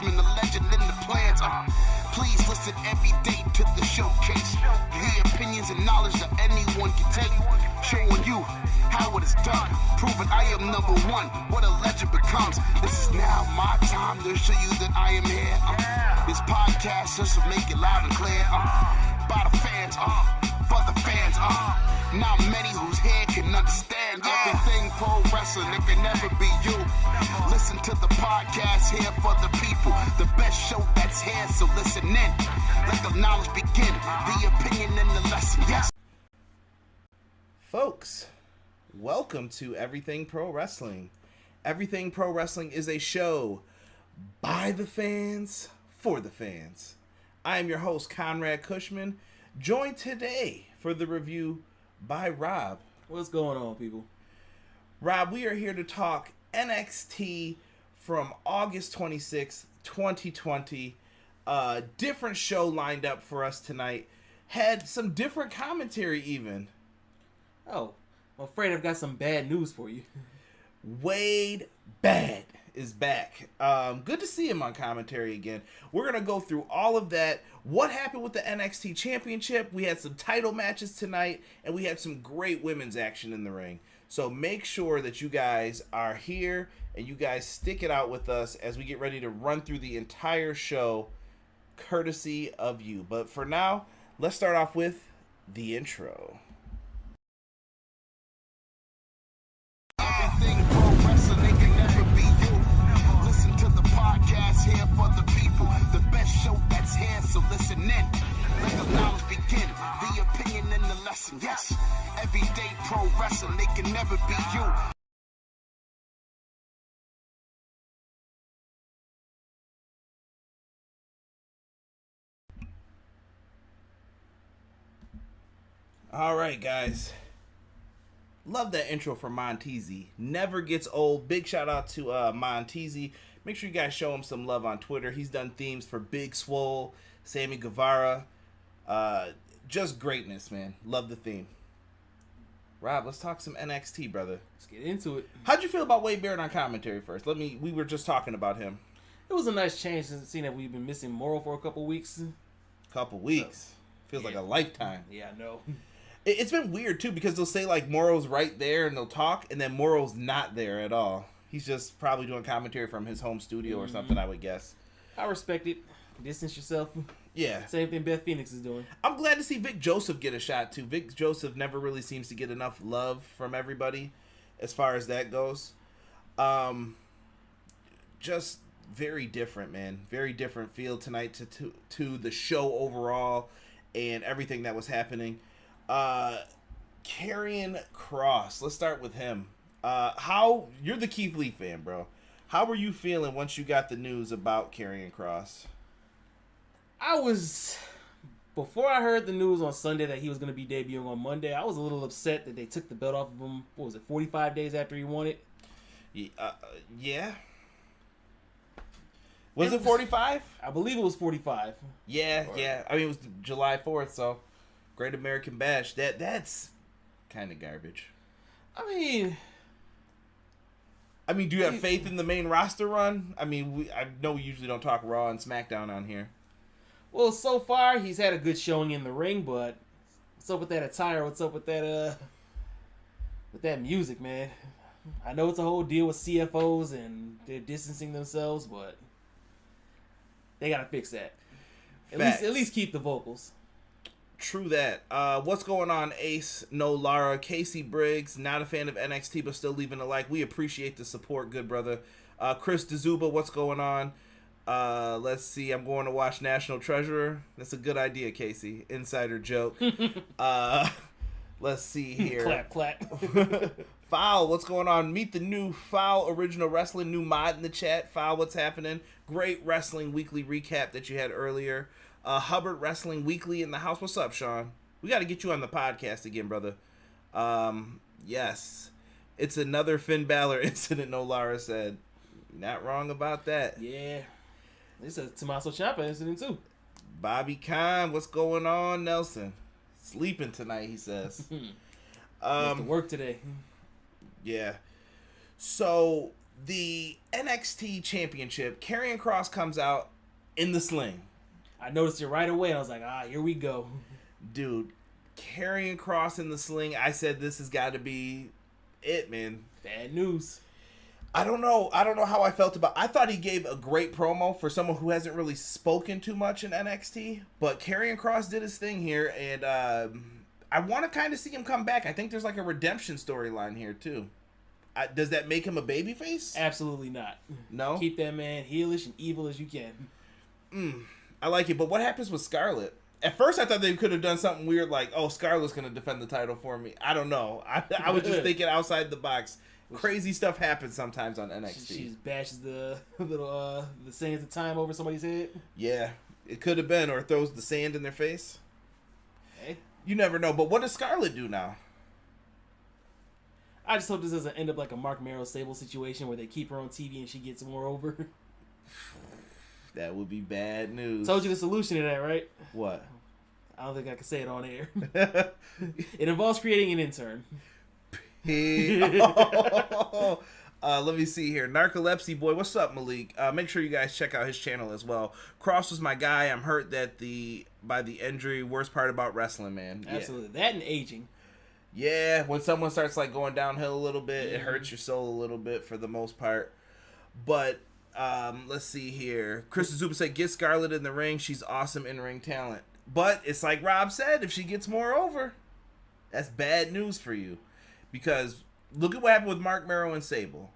Cushman, the legend in the plans. Please listen every day to the showcase. The opinions and knowledge that anyone can take. Showing you how it is done. Proving I am number one. What a legend becomes. This is now my time to show you that I am here. This podcast just to make it loud and clear. By the fans, for the fans. Not many whose head can understand everything pro wrestling. It can never be you. Listen to the podcast here for the people. The best show that's here, so listen in. Let the knowledge begin. The opinion and the lesson. Yes. Folks, welcome to Everything Pro Wrestling. Everything Pro Wrestling is a show by the fans, for the fans. I am your host, Conrad Cushman, joined today for the review by Rob. What's going on, people? Rob, we are here to talk NXT from August 26th, 2020. Different show lined up for us tonight. Had some different commentary even. Oh, I'm afraid I've got some bad news for you. Wade Bad is back. Good to see him on commentary again. We're going to go through all of that. What happened with the NXT Championship? We had some title matches tonight, and we had some great women's action in the ring. So make sure that you guys are here, and you guys stick it out with us as we get ready to run through the entire show, courtesy of you. But for now, let's start off with the intro. Everything pro wrestling, it can never be you. Listen to the podcast here for the people. The best show that's here, so listen in. Let the knowledge begin. The opinion and the lesson. Yes. Everyday pro wrestling, it can never be you. All right, guys. Love that intro from Montezzi. Never gets old. Big shout out to Montezzi. Make sure you guys show him some love on Twitter. He's done themes for Big Swole, Sammy Guevara. Just greatness, man. Love the theme. Rob, let's talk some NXT, brother. Let's get into it. How'd you feel about Wade Barrett on commentary first? We were just talking about him. It was a nice change since seeing that we've been missing Morrow for a couple weeks. Feels like a lifetime. Yeah, I know. It's been weird, too, because they'll say, like, Morrow's right there, and they'll talk, and then Morrow's not there at all. He's just probably doing commentary from his home studio or something, I would guess. I respect it. Distance yourself. Yeah. Same thing Beth Phoenix is doing. I'm glad to see Vic Joseph get a shot, too. Vic Joseph never really seems to get enough love from everybody as far as that goes. Just very different, man. Very different feel tonight to the show overall and everything that was happening. Karrion Kross. Let's start with him. You're the Keith Lee fan, bro. How were you feeling once you got the news about Karrion Kross? Before I heard the news on Sunday that he was going to be debuting on Monday, I was a little upset that they took the belt off of him, 45 days after he won it? Yeah. Was it 45? I believe it was 45. Yeah. I mean, it was July 4th, so Great American Bash. That's kind of garbage. I mean, do you have faith in the main roster run? I know we usually don't talk Raw and SmackDown on here. Well, so far he's had a good showing in the ring, but what's up with that attire? What's up with that music, man? I know it's a whole deal with CFOs and they're distancing themselves, but they gotta fix that. At least keep the vocals. True that. What's going on, Ace? No Lara. Casey Briggs, not a fan of NXT, but still leaving a like. We appreciate the support, good brother. Chris DeZuba, what's going on? Let's see. I'm going to watch National Treasurer. That's a good idea, Casey. Insider joke. Let's see here. Clap, clap. Foul, what's going on? Meet the new Foul Original Wrestling, new mod in the chat. Foul, what's happening? Great wrestling weekly recap that you had earlier. Hubbard Wrestling Weekly in the house. What's up, Sean? We got to get you on the podcast again, brother. Yes. It's another Finn Balor incident, no Lara said. Not wrong about that. Yeah. It's a Tomasso Ciampa incident, too. Bobby Khan, what's going on, Nelson? Sleeping tonight, he says. Has to work today. Yeah. So, the NXT Championship, Karrion Kross comes out in the sling. I noticed it right away. And I was like, here we go. Dude, Karrion Kross in the sling. I said this has got to be it, man. Bad news. I don't know how I felt about. I thought he gave a great promo for someone who hasn't really spoken too much in NXT. But Karrion Kross did his thing here, and I want to kind of see him come back. I think there's like a redemption storyline here too. Does that make him a babyface? Absolutely not. No. Keep that man heelish and evil as you can. I like it, but what happens with Scarlett? At first, I thought they could have done something weird, like, oh, Scarlett's going to defend the title for me. I don't know. I was just thinking outside the box. Crazy stuff happens sometimes on NXT. She just bashes the little the sands of time over somebody's head. Yeah, it could have been, or throws the sand in their face. Hey, you never know. But what does Scarlett do now? I just hope this doesn't end up like a Mark Merrow Sable situation where they keep her on TV and she gets more over. That would be bad news. Told you the solution to that, right? What? I don't think I can say it on air. It involves creating an intern. Let me see here. Narcolepsy Boy, what's up, Malik? Make sure you guys check out his channel as well. Kross was my guy. I'm hurt that by the injury. Worst part about wrestling, man. Absolutely. Yeah. That and aging. Yeah, when someone starts like going downhill a little bit, it hurts your soul a little bit for the most part. But let's see here. Chris Zuba said, get Scarlett in the ring. She's awesome in-ring talent. But it's like Rob said, if she gets more over, that's bad news for you. Because look at what happened with Mark Merrow and Sable.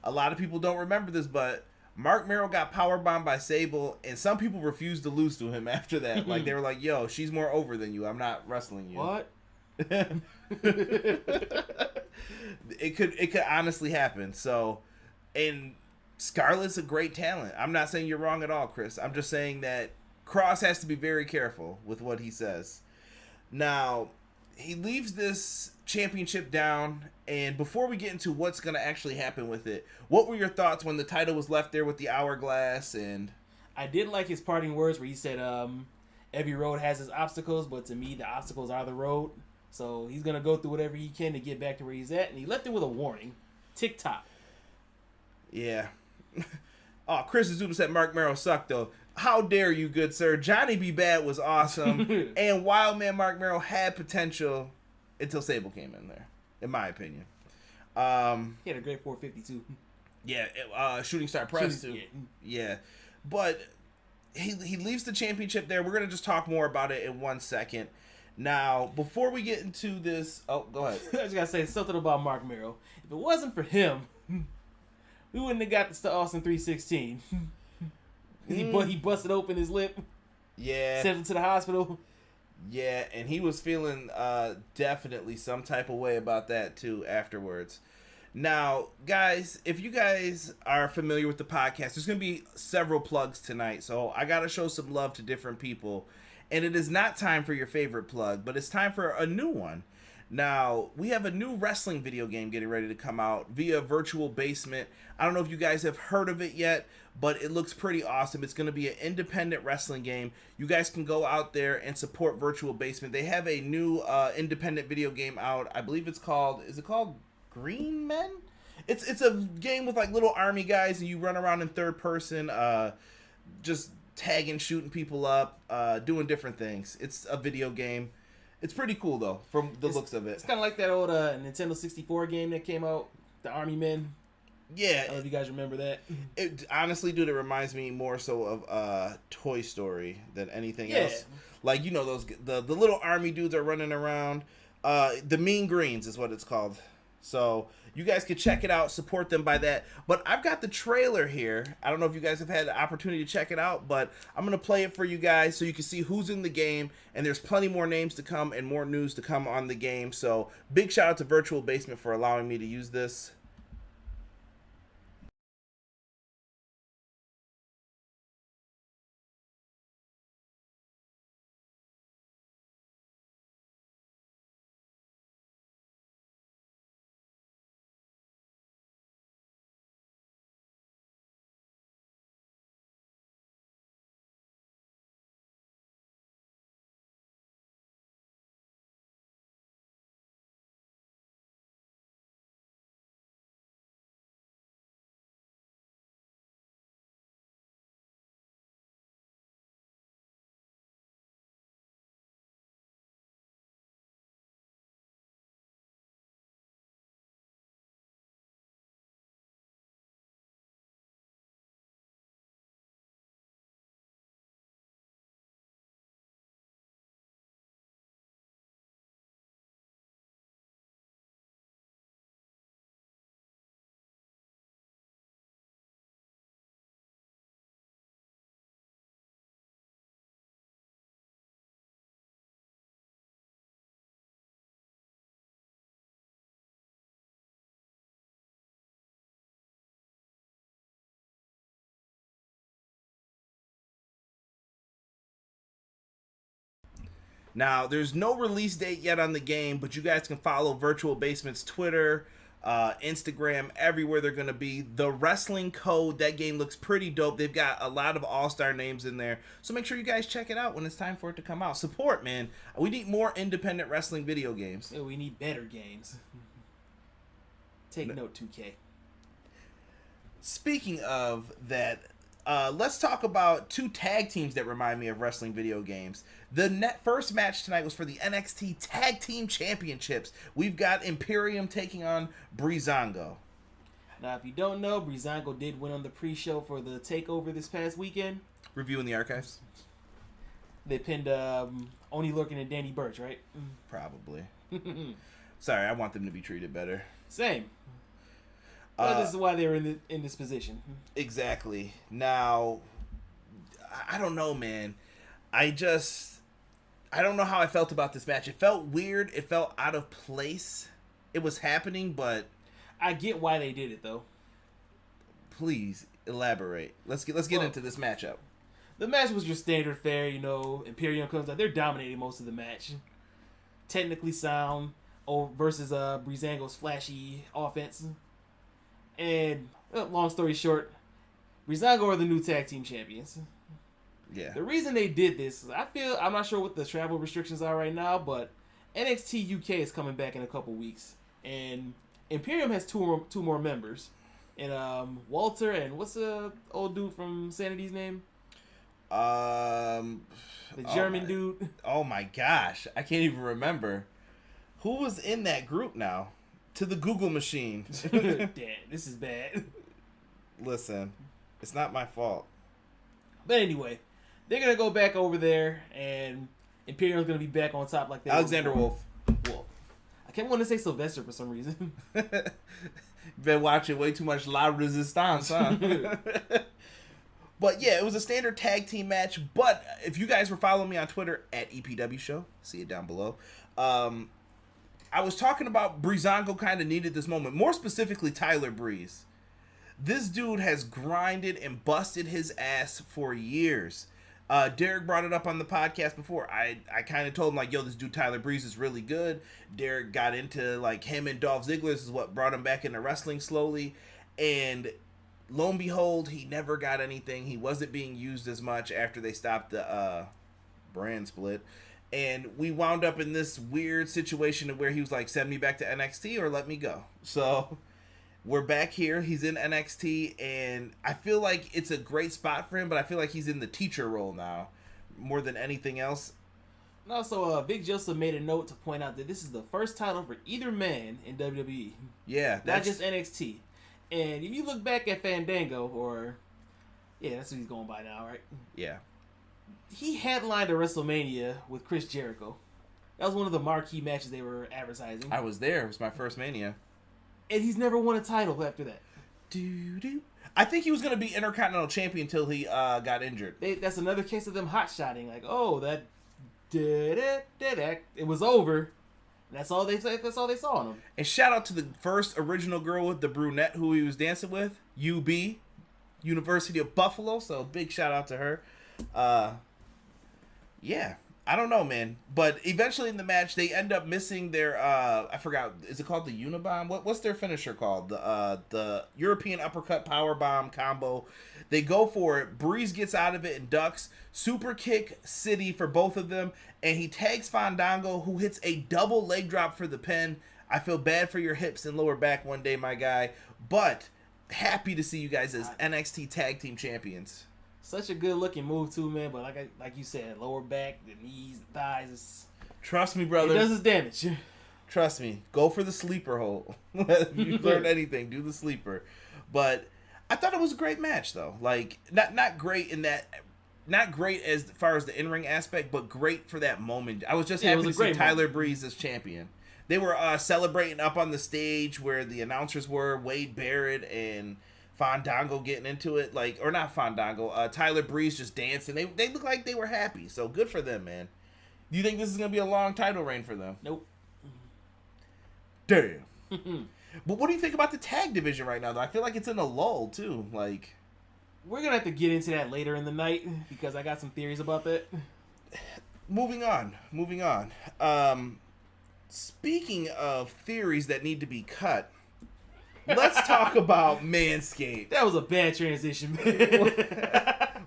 A lot of people don't remember this, but Mark Merrow got powerbombed by Sable, and some people refused to lose to him after that. Like, they were like, yo, she's more over than you. I'm not wrestling you. What? It could honestly happen. So, and Scarlett's a great talent. I'm not saying you're wrong at all, Chris. I'm just saying that Kross has to be very careful with what he says. Now, he leaves this championship down, and before we get into what's going to actually happen with it, what were your thoughts when the title was left there with the hourglass? And I did like his parting words where he said, every road has its obstacles, but to me, the obstacles are the road. So he's going to go through whatever he can to get back to where he's at, and he left it with a warning. Tick-tock. Yeah. Oh, Chris Azuba said Mark Merrow sucked, though. How dare you, good sir. Johnny B. Bad was awesome. And Wildman Mark Merrow had potential until Sable came in there, in my opinion. He had a great 452. Yeah, Shooting Star Press, too. Yeah. But he leaves the championship there. We're going to just talk more about it in 1 second. Now, before we get into this... Oh, go ahead. I just got to say something about Mark Merrow. If it wasn't for him, we wouldn't have got this to Austin 316. He busted open his lip. Yeah. Sent him to the hospital. Yeah, and he was feeling definitely some type of way about that, too, afterwards. Now, guys, if you guys are familiar with the podcast, there's going to be several plugs tonight, so I got to show some love to different people. And it is not time for your favorite plug, but it's time for a new one. Now, we have a new wrestling video game getting ready to come out via Virtual Basement. I don't know if you guys have heard of it yet, but it looks pretty awesome. It's going to be an independent wrestling game. You guys can go out there and support Virtual Basement. They have a new independent video game out. I believe it's called, is it called Green Men? It's a game with like little army guys, and you run around in third person, just tagging, shooting people up, doing different things. It's a video game. It's pretty cool, though, from the looks of it. It's kind of like that old Nintendo 64 game that came out, the Army Men. Yeah. I don't know if you guys remember that. It honestly, dude, it reminds me more so of Toy Story than anything else. Like, you know, those the little army dudes are running around. The Mean Greens is what it's called. So you guys can check it out, support them by that. But I've got the trailer here. I don't know if you guys have had the opportunity to check it out, but I'm going to play it for you guys so you can see who's in the game. And there's plenty more names to come and more news to come on the game. So big shout out to Virtual Basement for allowing me to use this. Now, there's no release date yet on the game, but you guys can follow Virtual Basement's Twitter, Instagram, everywhere they're going to be. The Wrestling Code, that game looks pretty dope. They've got a lot of all-star names in there. So make sure you guys check it out when it's time for it to come out. Support, man. We need more independent wrestling video games. Yeah, we need better games. Take note, 2K. Speaking of that, let's talk about two tag teams that remind me of wrestling video games. The first match tonight was for the NXT Tag Team Championships. We've got Imperium taking on Breezango. Now, if you don't know, Breezango did win on the pre-show for the Takeover this past weekend. Reviewing the archives? They pinned Oni Lurkin and Danny Burch, right? Probably. Sorry, I want them to be treated better. Same. Well, this is why they were in this position. Exactly. Now, I don't know, man. I don't know how I felt about this match. It felt weird. It felt out of place. It was happening, but I get why they did it, though. Please elaborate. Let's get into this matchup. The match was your standard fare, Imperium comes out. They're dominating most of the match. Technically sound versus Breezango's flashy offense. And long story short, Breezango are the new tag team champions. Yeah. The reason they did this is I'm not sure what the travel restrictions are right now, but NXT UK is coming back in a couple weeks, and Imperium has two more members, and Walter and what's the old dude from Sanity's name? The German dude. Oh my gosh, I can't even remember who was in that group now. To the Google machine. Damn, this is bad. Listen, it's not my fault. But anyway, they're going to go back over there, and Imperium's going to be back on top like they Alexander were Wolf. I can't want to say Sylvester for some reason. Been watching way too much La Resistance, huh? But yeah, it was a standard tag team match. But if you guys were following me on Twitter at EPW Show, see it down below. I was talking about Breezango kind of needed this moment. More specifically, Tyler Breeze. This dude has grinded and busted his ass for years. Derek brought it up on the podcast before. I kind of told him, like, yo, this dude Tyler Breeze is really good. Derek got into, like, him and Dolph Ziggler. This is what brought him back into wrestling slowly. And lo and behold, he never got anything. He wasn't being used as much after they stopped the brand split. And we wound up in this weird situation where he was like, send me back to NXT or let me go. So we're back here. He's in NXT, and I feel like it's a great spot for him, but I feel like he's in the teacher role now more than anything else. And also, Big Joseph made a note to point out that this is the first title for either man in WWE. Yeah. Not just NXT. And if you look back at Fandango, that's what he's going by now, right? Yeah. He headlined a WrestleMania with Chris Jericho. That was one of the marquee matches they were advertising. I was there. It was my first Mania. And he's never won a title after that. I think he was going to be Intercontinental Champion until he got injured. That's another case of them hot-shotting. Like, oh, that it was over. That's all they saw on him. And shout out to the first original girl with the brunette who he was dancing with, UB, University of Buffalo. So big shout out to her. Yeah, I don't know, man. But eventually in the match, they end up missing their, I forgot, is it called the Unibomb? What's their finisher called? The European Uppercut Powerbomb combo. They go for it. Breeze gets out of it and ducks. Super kick city for both of them. And he tags Fandango, who hits a double leg drop for the pin. I feel bad for your hips and lower back one day, my guy. But happy to see you guys as NXT Tag Team Champions. Such a good looking move too, man. But like you said, lower back, the knees, the thighs. Trust me, brother. It does its damage. Trust me. Go for the sleeper hole. If you learn anything, do the sleeper. But I thought it was a great match, though. Like not great in that, not great as far as the in-ring aspect, but great for that moment. I was just happy to see Tyler Breeze as champion. They were celebrating up on the stage where the announcers were, Wade Barrett and Fandango getting into it, or not Fandango, Tyler Breeze just dancing. They look like they were happy, so good for them, man. Do you think this is going to be a long title reign for them? Nope. Damn. But what do you think about the tag division right now, though? I feel like it's in a lull, too. We're going to have to get into that later in the night, because I got some theories about that. moving on. Speaking of theories that need to be cut, let's talk about Manscaped. That was a bad transition, man.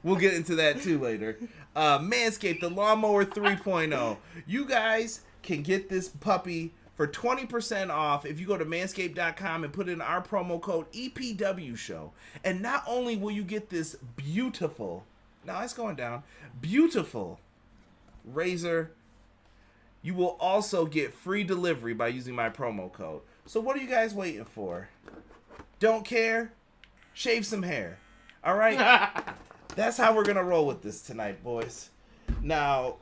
We'll get into that too later. Manscaped, the Lawnmower 3.0. You guys can get this puppy for 20% off if you go to manscaped.com and put in our promo code EPW Show. And not only will you get this beautiful, now it's going down, beautiful razor, you will also get free delivery by using my promo code. So what are you guys waiting for? Don't care? Shave some hair. All right? That's how we're going to roll with this tonight, boys. Now,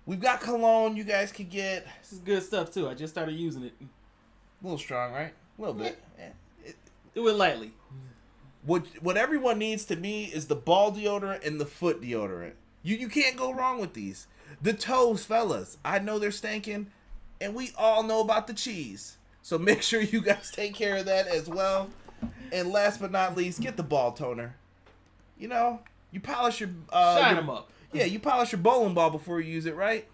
we've got cologne you guys could get. This is good stuff, too. I just started using it. A little strong, right? A little bit. Do it lightly. What everyone needs to me is the ball deodorant and the foot deodorant. You can't go wrong with these. The toes, fellas, I know they're stinking, and we all know about the cheese. So make sure you guys take care of that as well. And last but not least, get the ball toner. You know, you polish your... Shine them up. Yeah, you polish your bowling ball before you use it, right?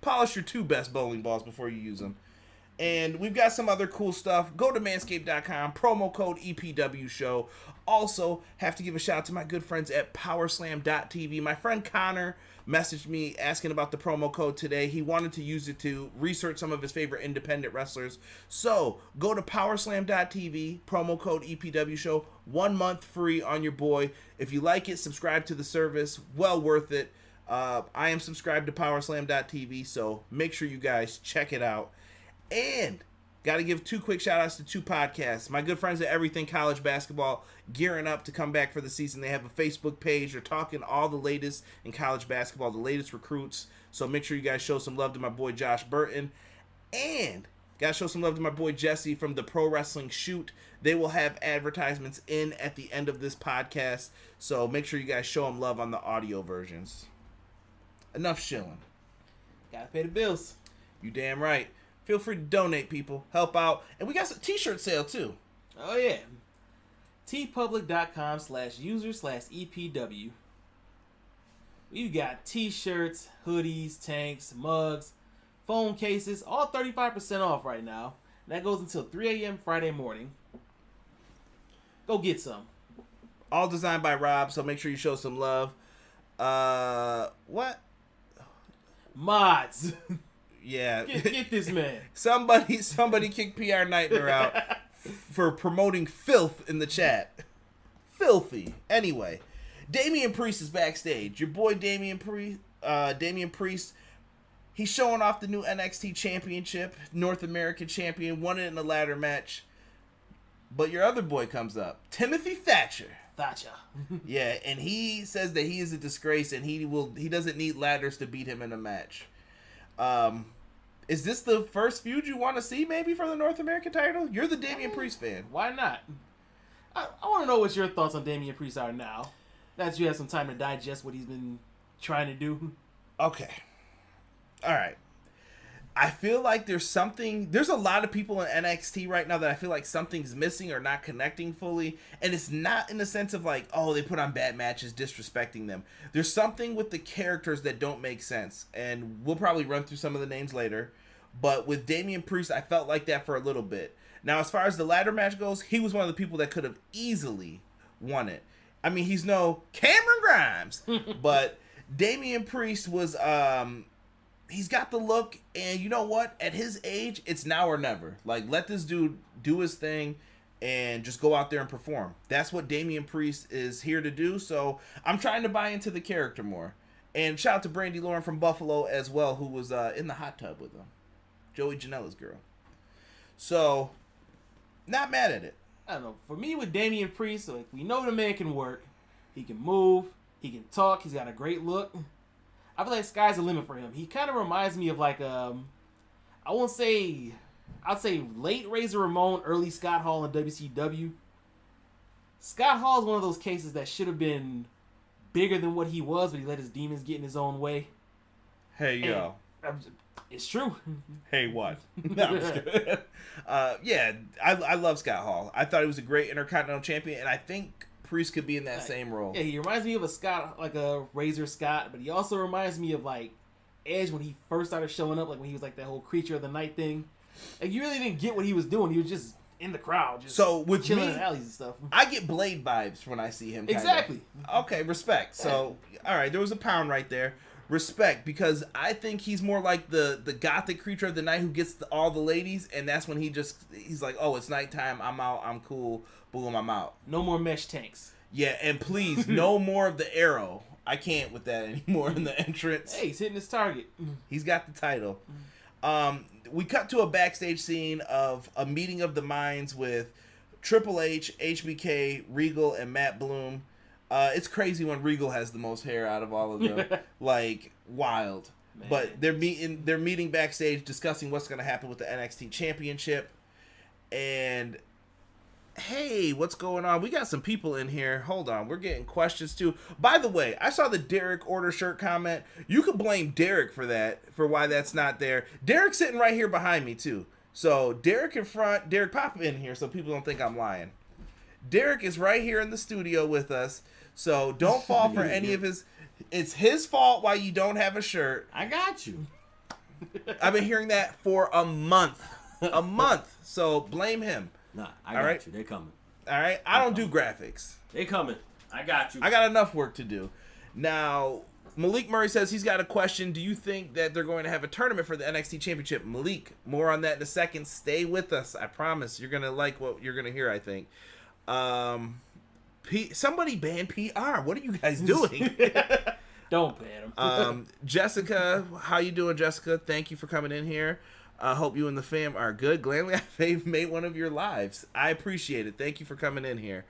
Polish your 2 best bowling balls before you use them. And we've got some other cool stuff. Go to manscaped.com, promo code EPW Show. Also, have to give a shout out to my good friends at powerslam.tv. My friend Connor messaged me asking about the promo code today. He wanted to use it to research some of his favorite independent wrestlers. So, go to powerslam.tv, promo code EPW Show. 1 month free on your boy. If you like it, subscribe to the service. Well worth it. I am subscribed to powerslam.tv, so make sure you guys check it out. And got to give 2 quick shout-outs to 2 podcasts. My good friends at Everything College Basketball gearing up to come back for the season. They have a Facebook page. They're talking all the latest in college basketball, the latest recruits. So make sure you guys show some love to my boy Josh Burton. And got to show some love to my boy Jesse from the Pro Wrestling Shoot. They will have advertisements in at the end of this podcast. So make sure you guys show them love on the audio versions. Enough shilling. Gotta pay the bills. You damn right. Feel free to donate, people. Help out. And we got some t-shirt sale, too. Oh, yeah. tpublic.com/user/EPW. We've got t-shirts, hoodies, tanks, mugs, phone cases, all 35% off right now. That goes until 3 a.m. Friday morning. Go get some. All designed by Rob, so make sure you show some love. What? Mods. Yeah. Get this man. Somebody kick PR Nightmare out for promoting filth in the chat. Filthy. Anyway, Damian Priest is backstage. Your boy Damian Priest, he's showing off the new NXT Championship, North American Champion, won it in a ladder match. But your other boy comes up, Timothy Thatcher. Yeah, and he says that he is a disgrace and he doesn't need ladders to beat him in a match. Is this the first feud you want to see maybe for the North American title? You're the Damian Priest fan. Why not? I want to know what your thoughts on Damian Priest are now. That you have some time to digest what he's been trying to do. Okay. All right. I feel like there's a lot of people in NXT right now that I feel like something's missing or not connecting fully. And it's not in the sense of like, oh, they put on bad matches, disrespecting them. There's something with the characters that don't make sense. And we'll probably run through some of the names later. But with Damian Priest, I felt like that for a little bit. Now, as far as the ladder match goes, he was one of the people that could have easily won it. I mean, he's no Cameron Grimes. But Damian Priest was... he's got the look, and you know what? At his age, it's now or never. Like, let this dude do his thing and just go out there and perform. That's what Damian Priest is here to do, so I'm trying to buy into the character more. And shout out to Brandy Lauren from Buffalo as well, who was in the hot tub with him. Joey Janela's girl. So, not mad at it. I don't know. For me, with Damian Priest, like, we know the man can work. He can move. He can talk. He's got a great look. I feel like sky's the limit for him. He kind of reminds me of like I'd say late Razor Ramon, early Scott Hall in WCW. Scott Hall is one of those cases that should have been bigger than what he was, but he let his demons get in his own way. Hey, yo. It's true. Hey, what? No, I'm just kidding. Yeah, I love Scott Hall. I thought he was a great Intercontinental Champion, and I think Priest could be in that same role. Yeah, he reminds me of a Scott, like a Razor Scott, but he also reminds me of like Edge when he first started showing up, like when he was like that whole Creature of the Night thing. Like you really didn't get what he was doing. He was just in the crowd, just with chilling me, in alleys and stuff. I get Blade vibes when I see him. Exactly. Okay, respect. So, all right, there was a pound right there. Respect, because I think he's more like the gothic Creature of the Night who gets all the ladies, and that's when he's like, oh, it's nighttime, I'm out, I'm cool, boom, I'm out. No more mesh tanks. Yeah, and please, no more of the arrow. I can't with that anymore in the entrance. Hey, he's hitting his target. He's got the title. We cut to a backstage scene of a meeting of the minds with Triple H, HBK, Regal, and Matt Bloom. It's crazy when Regal has the most hair out of all of them. Like, wild. Man. But they're meeting backstage discussing what's going to happen with the NXT Championship. And, hey, what's going on? We got some people in here. Hold on. We're getting questions, too. By the way, I saw the Derek order shirt comment. You could blame Derek for that, for why that's not there. Derek's sitting right here behind me, too. So, Derek in front. Derek, pop in here so people don't think I'm lying. Derek is right here in the studio with us. So don't fall for any of his... It's his fault why you don't have a shirt. I got you. I've been hearing that for a month. A month. So blame him. Nah, I got you. They're coming. All right? I don't do graphics. They coming. I got you. I got enough work to do. Now, Malik Murray says he's got a question. Do you think that they're going to have a tournament for the NXT Championship? Malik, more on that in a second. Stay with us. I promise. You're going to like what you're going to hear, I think. Somebody ban PR. What are you guys doing? Don't ban him. Jessica, how you doing, Jessica? Thank you for coming in here. I hope you and the fam are good. Gladly, I've made one of your lives. I appreciate it. Thank you for coming in here.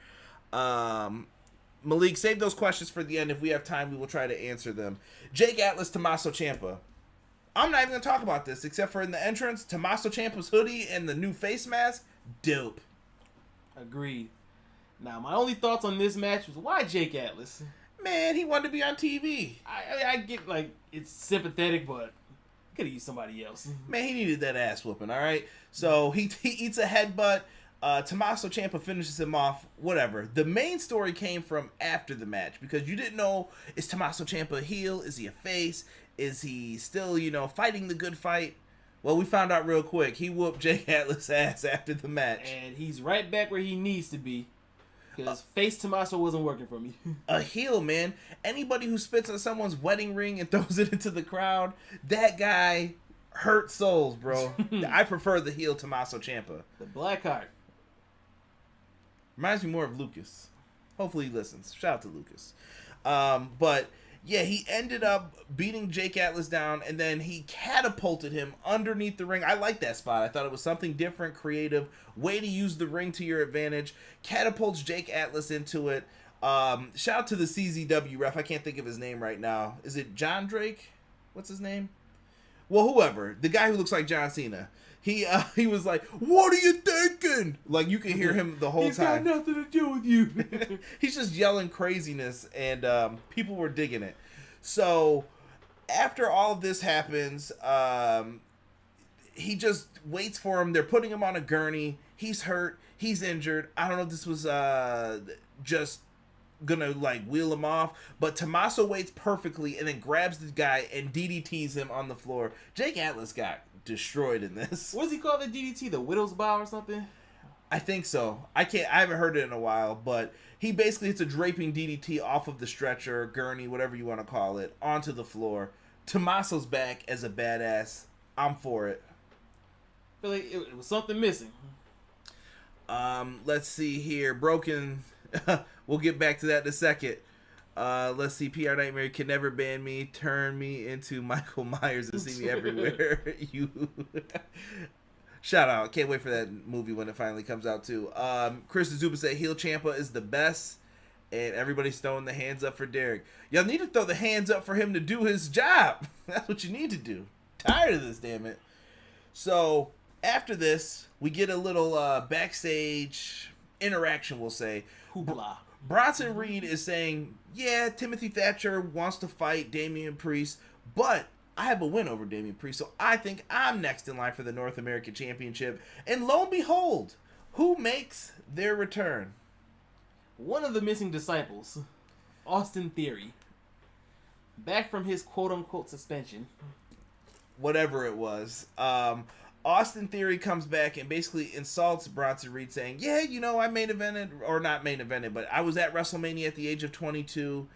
Malik, save those questions for the end. If we have time, we will try to answer them. Jake Atlas, Tomasso Ciampa. I'm not even going to talk about this, except for in the entrance, Tomasso Ciampa's hoodie and the new face mask. Dope. Agreed. Now, my only thoughts on this match was, why Jake Atlas? Man, he wanted to be on TV. I get, like, it's sympathetic, but could have used somebody else. Man, he needed that ass whooping, all right? So he eats a headbutt. Tomasso Ciampa finishes him off. Whatever. The main story came from after the match, because you didn't know, is Tomasso Ciampa a heel? Is he a face? Is he still, fighting the good fight? Well, we found out real quick. He whooped Jake Atlas' ass after the match. And he's right back where he needs to be. Because face Tomasso wasn't working for me. A heel, man. Anybody who spits on someone's wedding ring and throws it into the crowd, that guy hurts souls, bro. I prefer the heel Tomasso Ciampa. The Black Heart. Reminds me more of Lucas. Hopefully he listens. Shout out to Lucas. But yeah, he ended up beating Jake Atlas down, and then he catapulted him underneath the ring. I like that spot. I thought it was something different, creative, way to use the ring to your advantage. Catapults Jake Atlas into it. Shout out to the CZW ref. I can't think of his name right now. Is it John Drake? What's his name? Well, whoever. The guy who looks like John Cena. He was like, "What are you thinking?" Like, you can hear him the whole time. He's got nothing to do with you. He's just yelling craziness, and people were digging it. So, after all of this happens, he just waits for him. They're putting him on a gurney. He's hurt. He's injured. I don't know if this was just gonna, like, wheel him off, but Tomasso waits perfectly and then grabs the guy and DDTs him on the floor. Jake Atlas got destroyed in this. What does he call the DDT? The Widow's Bow or something? I think so. I haven't heard it in a while, but he basically hits a draping DDT off of the stretcher, gurney, whatever you want to call it, onto the floor. Tomasso's back as a badass. I'm for it. I feel like it was something missing. Let's see here. Broken. We'll get back to that in a second. Let's see. PR Nightmare can never ban me. Turn me into Michael Myers and see me everywhere. You. Shout out. Can't wait for that movie when it finally comes out too. Chris Zuba said heel Ciampa is the best. And everybody's throwing the hands up for Derek. Y'all need to throw the hands up for him to do his job. That's what you need to do. Tired of this, damn it. So, after this, we get a little backstage interaction, we'll say. Hoopla. Bronson Reed is saying, yeah, Timothy Thatcher wants to fight Damian Priest, but I have a win over Damian Priest, so I think I'm next in line for the North American Championship. And lo and behold, who makes their return? One of the missing disciples, Austin Theory, back from his quote-unquote suspension. Whatever it was. Austin Theory comes back and basically insults Bronson Reed, saying, yeah, you know, I main evented, or not main evented, but I was at WrestleMania at the age of 22.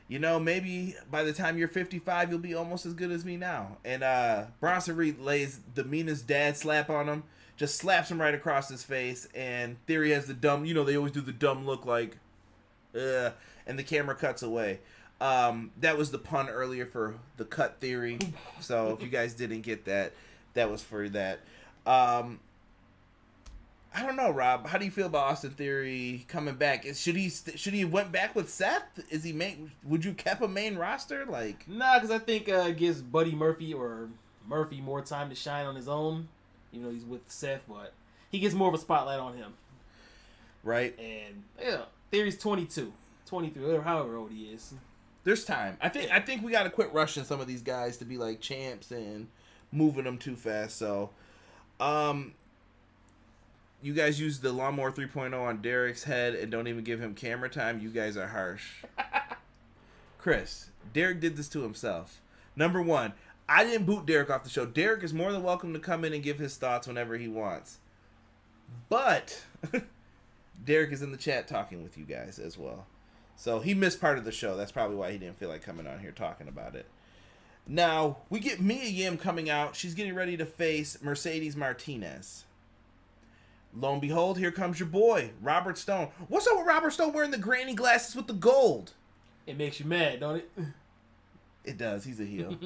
You know, maybe by the time you're 55, you'll be almost as good as me now. And Bronson Reed lays the meanest dad slap on him, just slaps him right across his face, and Theory has the dumb, you know, they always do the dumb look like, and the camera cuts away. That was the pun earlier for the cut theory. So if you guys didn't get that, that was for that. I don't know, Rob. How do you feel about Austin Theory coming back? Should he went back with Seth? Is he would you kept a main roster? Like, nah, because I think it gives Buddy Murphy or Murphy more time to shine on his own. You know, he's with Seth, but he gets more of a spotlight on him. Right. And yeah, Theory's 22, 23, or however old he is. There's time. I think we got to quit rushing some of these guys to be like champs and moving them too fast. So, you guys use the Lawnmower 3.0 on Derek's head and don't even give him camera time. You guys are harsh. Chris, Derek did this to himself. Number one, I didn't boot Derek off the show. Derek is more than welcome to come in and give his thoughts whenever he wants. But Derek is in the chat talking with you guys as well. So he missed part of the show. That's probably why he didn't feel like coming on here talking about it. Now, we get Mia Yim coming out. She's getting ready to face Mercedes Martinez. Lo and behold, here comes your boy, Robert Stone. What's up with Robert Stone wearing the granny glasses with the gold? It makes you mad, don't it? It does. He's a heel.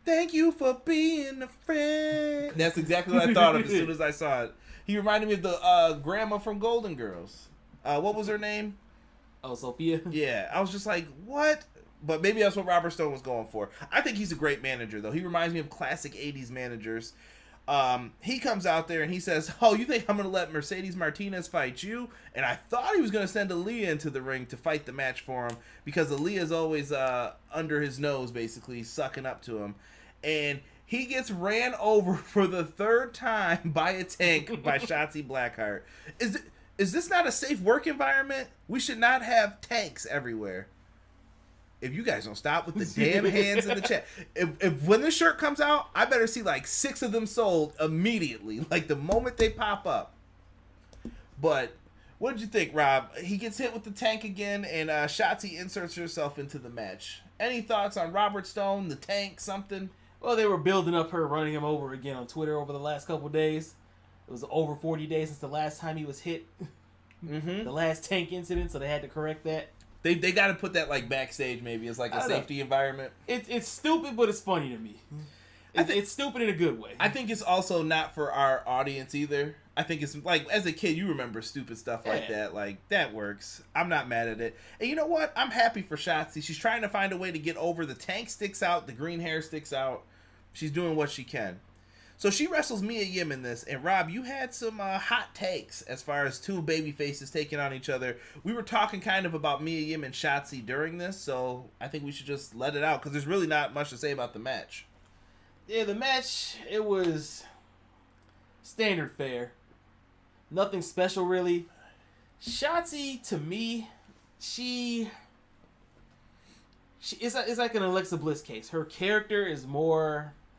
Thank you for being a friend. That's exactly what I thought of as soon as I saw it. He reminded me of the grandma from Golden Girls. What was her name? Oh, Sophia? Yeah, I was just like, what? But maybe that's what Robert Stone was going for. I think he's a great manager, though. He reminds me of classic 80s managers. He comes out there and he says, oh, you think I'm going to let Mercedes Martinez fight you? And I thought he was going to send Aaliyah into the ring to fight the match for him because Aaliyah's always under his nose, basically, sucking up to him. And he gets ran over for the third time by a tank by Shotzi Blackheart. Is this not a safe work environment? We should not have tanks everywhere. If you guys don't stop with the damn hands in the chat. If when this shirt comes out, I better see like 6 of them sold immediately. Like the moment they pop up. But what did you think, Rob? He gets hit with the tank again and Shotzi inserts herself into the match. Any thoughts on Robert Stone, the tank, something? Well, they were building up her running him over again on Twitter over the last couple of days. It was over 40 days since the last time he was hit. The last tank incident, so they had to correct that. They got to put that like backstage maybe as like a safety environment. It's stupid, but it's funny to me. It's stupid in a good way. I think it's also not for our audience either. I think it's like as a kid you remember stupid stuff like that. Like that works. I'm not mad at it. And you know what? I'm happy for Shotzi. She's trying to find a way to get over. The tank sticks out. The green hair sticks out. She's doing what she can. So she wrestles Mia Yim in this, and Rob, you had some hot takes as far as two baby faces taking on each other. We were talking kind of about Mia Yim and Shotzi during this, so I think we should just let it out because there's really not much to say about the match. Yeah, the match, it was standard fare. Nothing special, really. Shotzi, to me, she is like an Alexa Bliss case. Her character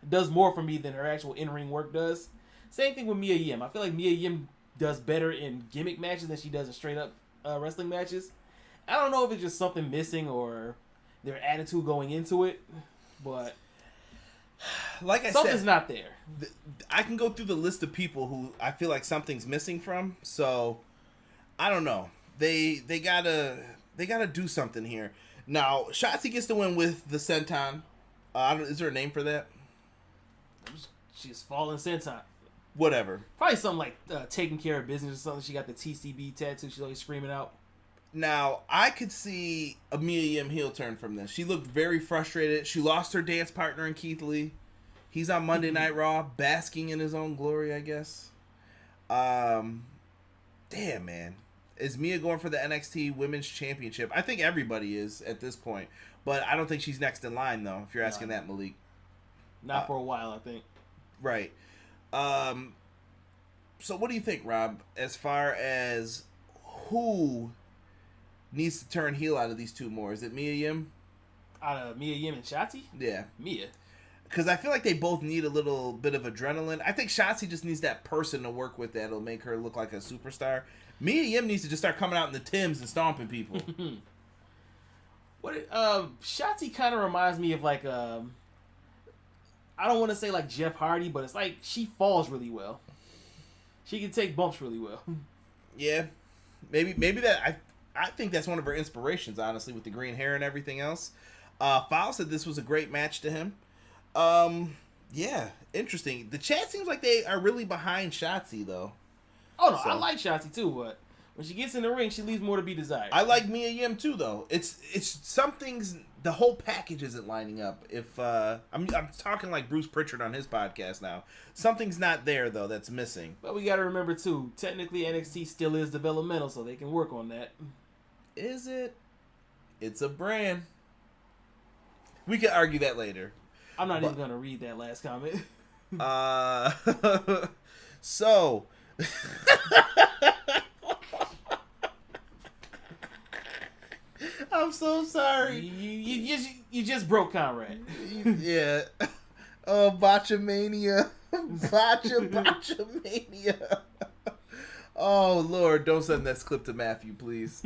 does more for me than her actual in-ring work does. Same thing with Mia Yim. I feel like Mia Yim does better in gimmick matches than she does in straight-up wrestling matches. I don't know if it's just something missing or their attitude going into it, but like I something's said, not there. I can go through the list of people who I feel like something's missing from. So I don't know. They gotta do something here. Now Shotzi gets the win with the senton. Is there a name for that? She's fallen senton. Whatever. Probably something like taking care of business or something. She got the TCB tattoo. She's always screaming out. Now, I could see a Mia Yim heel turn from this. She looked very frustrated. She lost her dance partner in Keith Lee. He's on Monday Night Raw, basking in his own glory, I guess. Damn, man. Is Mia going for the NXT Women's Championship? I think everybody is at this point. But I don't think she's next in line, though, if you're asking that, Malik. Not for a while, I think. Right. So what do you think, Rob, as far as who needs to turn heel out of these two more? Is it Mia Yim? Out of Mia Yim and Shotzi? Yeah. Mia. Because I feel like they both need a little bit of adrenaline. I think Shotzi just needs that person to work with that'll make her look like a superstar. Mia Yim needs to just start coming out in the Timbs and stomping people. Shotzi kind of reminds me of like I don't want to say like Jeff Hardy, but it's like she falls really well. She can take bumps really well. Yeah, maybe that I think that's one of her inspirations, honestly, with the green hair and everything else. Fowl said this was a great match to him. Yeah, interesting. The chat seems like they are really behind Shotzi though. Oh no, I like Shotzi too, but when she gets in the ring, she leaves more to be desired. I like Mia Yim too, though. It's some things. The whole package isn't lining up. If I'm talking like Bruce Pritchard on his podcast now. Something's not there though. That's missing. But we got to remember too. Technically, NXT still is developmental, so they can work on that. Is it? It's a brand. We can argue that later. I'm not even gonna read that last comment. So. I'm so sorry. You just broke Conrad. Yeah. Oh, Botchamania. Botchamania. Oh, Lord. Don't send this clip to Matthew, please.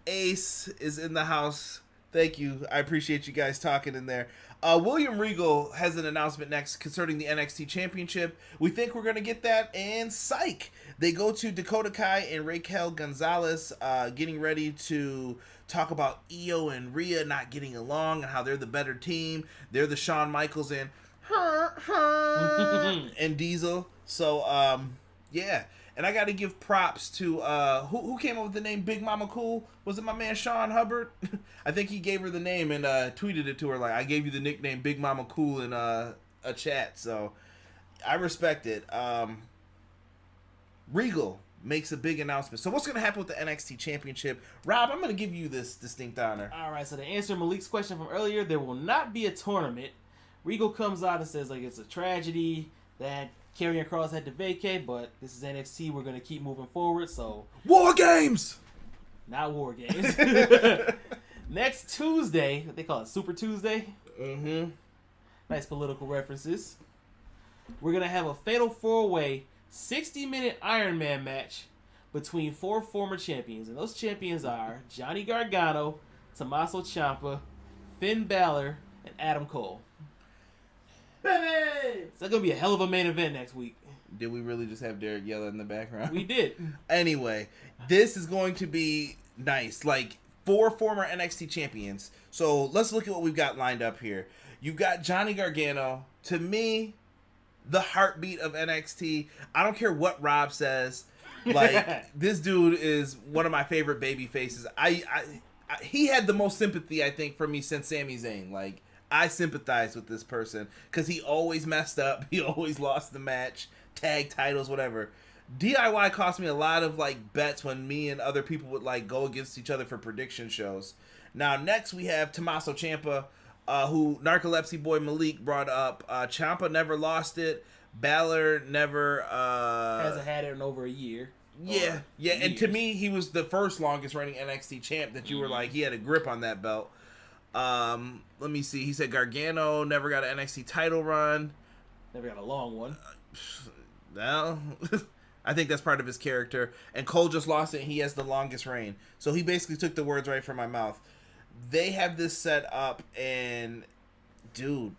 Ace is in the house. Thank you. I appreciate you guys talking in there. William Regal has an announcement next concerning the NXT Championship. We think we're going to get that, and psych! They go to Dakota Kai and Raquel Gonzalez, getting ready to talk about Io and Rhea not getting along and how they're the better team. They're the Shawn Michaels and and Diesel. So, yeah. And I got to give props to, who came up with the name Big Mama Cool? Was it my man Sean Hubbard? I think he gave her the name and tweeted it to her like, I gave you the nickname Big Mama Cool in a chat. So, I respect it. Regal makes a big announcement. So, what's going to happen with the NXT Championship? Rob, I'm going to give you this distinct honor. All right, so to answer Malik's question from earlier, there will not be a tournament. Regal comes out and says like it's a tragedy that Karrion Kross had to vacate, but this is NXT. We're going to keep moving forward, so... War Games! Not War Games. Next Tuesday, they call it Super Tuesday. Mm-hmm. Nice political references. We're going to have a Fatal 4-Way 60-minute Iron Man match between 4 former champions. And those champions are Johnny Gargano, Tomasso Ciampa, Finn Balor, and Adam Cole. Baby! It's going to be a hell of a main event next week. Did we really just have Derek yell in the background? We did. Anyway, this is going to be nice. Like, 4 former NXT champions. So, let's look at what we've got lined up here. You've got Johnny Gargano. To me, the heartbeat of NXT. I don't care what Rob says. Like, this dude is one of my favorite baby faces. He had the most sympathy, I think, for me since Sami Zayn. Like, I sympathize with this person because he always messed up. He always lost the match, tag titles, whatever. DIY cost me a lot of like bets when me and other people would like go against each other for prediction shows. Now next we have Tomasso Ciampa, who Narcolepsy Boy Malik brought up. Ciampa never lost it. Balor never hasn't had it in over a year. Yeah, and to me he was the first longest reigning NXT champ that you were like he had a grip on that belt. Let me see. He said Gargano never got an NXT title run. Never got a long one. Well, I think that's part of his character. And Cole just lost it and he has the longest reign. So he basically took the words right from my mouth. They have this set up and, dude,